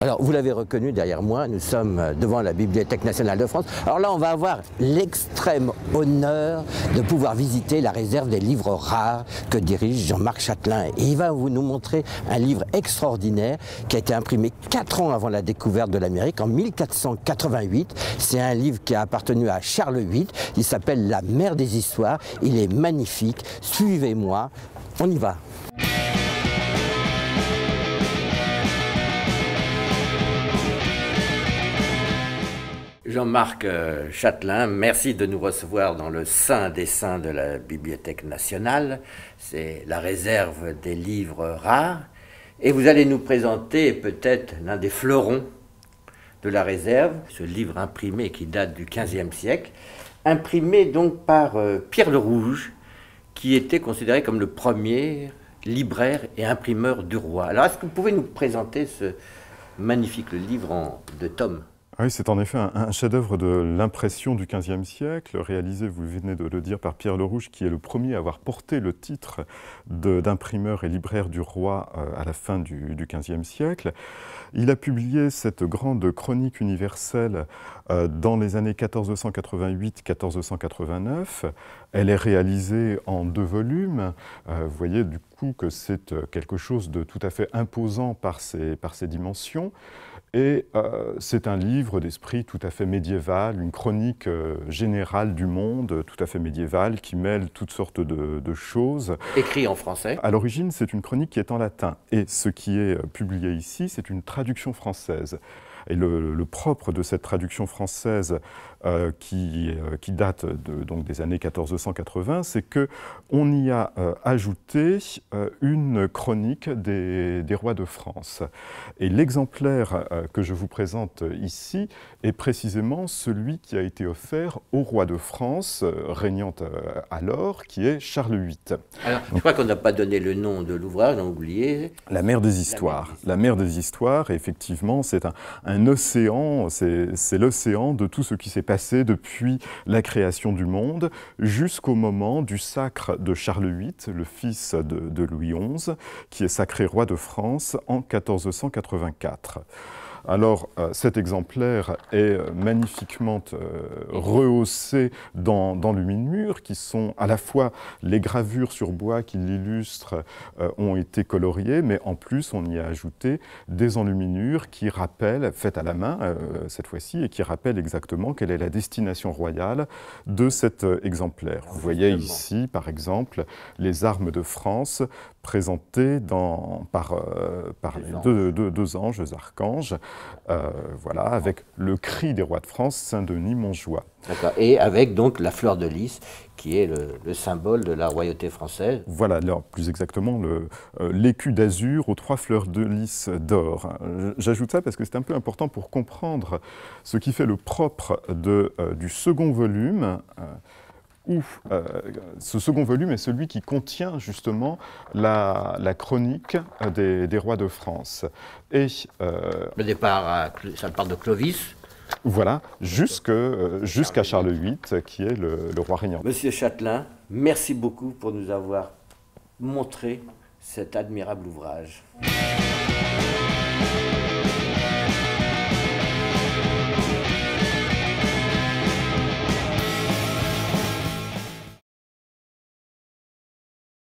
Alors, vous l'avez reconnu derrière moi, nous sommes devant la Bibliothèque nationale de France. Alors là, on va avoir l'extrême honneur de pouvoir visiter la réserve des livres rares que dirige Jean-Marc Chatelain. Et il va nous montrer un livre extraordinaire qui a été imprimé 4 ans avant la découverte de l'Amérique, en 1488. C'est un livre qui a appartenu à Charles VIII. Il s'appelle La mer des histoires. Il est magnifique. Suivez-moi, on y va. Jean-Marc Chatelain, merci de nous recevoir dans le sein des saints de la Bibliothèque nationale. C'est la réserve des livres rares. Et vous allez nous présenter peut-être l'un des fleurons de la réserve, ce livre imprimé qui date du XVe siècle, imprimé donc par Pierre le Rouge, qui était considéré comme le premier libraire et imprimeur du roi. Alors, est-ce que vous pouvez nous présenter ce magnifique livre en 2 tomes ? Oui, c'est en effet un chef-d'œuvre de l'impression du XVe siècle, réalisé, vous venez de le dire, par Pierre le Rouge, qui est le premier à avoir porté le titre d'imprimeur et libraire du roi à la fin du XVe siècle. Il a publié cette grande chronique universelle dans les années 1488-1489. Elle est réalisée en 2 volumes. Vous voyez du coup que c'est quelque chose de tout à fait imposant par ses dimensions. Et c'est un livre d'esprit tout à fait médiéval, une chronique générale du monde, tout à fait médiévale, qui mêle toutes sortes de choses. Écrit en français. À l'origine, c'est une chronique qui est en latin. Et ce qui est publié ici, c'est une traduction française. Et le propre de cette traduction française qui date donc des années 1480, c'est qu'on y a ajouté une chronique des rois de France. Et l'exemplaire que je vous présente ici est précisément celui qui a été offert au roi de France, régnant alors, qui est Charles VIII. Alors, je crois qu'on n'a pas donné le nom de l'ouvrage, on a oublié. La mer des histoires. La mer des histoires, effectivement, c'est un océan, c'est l'océan de tout ce qui s'est passé depuis la création du monde jusqu'au moment du sacre de Charles VIII, le fils de Louis XI, qui est sacré roi de France en 1484. Alors, cet exemplaire est magnifiquement rehaussé d'enluminures qui sont à la fois les gravures sur bois qui l'illustrent ont été coloriées, mais en plus on y a ajouté des enluminures qui rappellent, faites à la main cette fois-ci, et qui rappellent exactement quelle est la destination royale de cet exemplaire. Vous voyez ici, par exemple, les armes de France présentées par les deux anges, les archanges. Voilà, avec le cri des rois de France, Saint-Denis, Montjoie. D'accord. Et avec donc la fleur de lys, qui est le symbole de la royauté française. Voilà, alors, plus exactement, l'écu d'azur aux 3 fleurs de lys d'or. J'ajoute ça parce que c'est un peu important pour comprendre ce qui fait le propre du second volume. Où ce second volume est celui qui contient justement la chronique des rois de France. Et, le départ, ça part de Clovis. Voilà, jusqu'à Charles VIII, qui est le roi régnant. Monsieur Chatelain, merci beaucoup pour nous avoir montré cet admirable ouvrage.